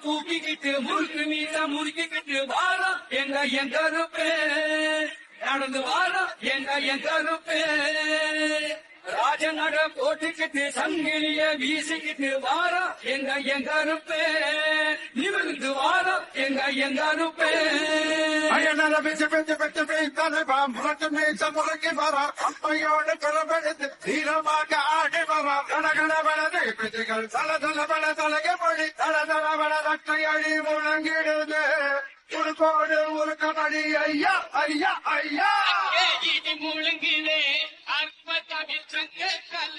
தூக்கிக்கிட்டு முறுக்கு மீச முறுக்கிக்கிட்டு வாரம் என் கருப்பே நடந்து வாரம் என் கருப்பே ராஜநட போட்டுக்கிட்டு சங்கிலிய வீசிக்கிட்டு வாரம் என் கருப்பே நிமிர்ந்து வாரம் என் கருப்பே அயனல பிச்சு பிச்சு பிச்சு பித்தனை முரட்டு மீச முறுக்கி வரா அப்பையோடு குறவெடுத்து தீரமாக ஆடி வரா கணகன வலது பிச்சுகள் தல தல பல தலகை பொடி தல தல பல ரட்டை அடி முழங்கிடுது ஒரு கோடு ஒரு கபடி ஐயா ஐயா ஐயா இது முழுங்கிலே அற்ப தமிழ் சங்க கல்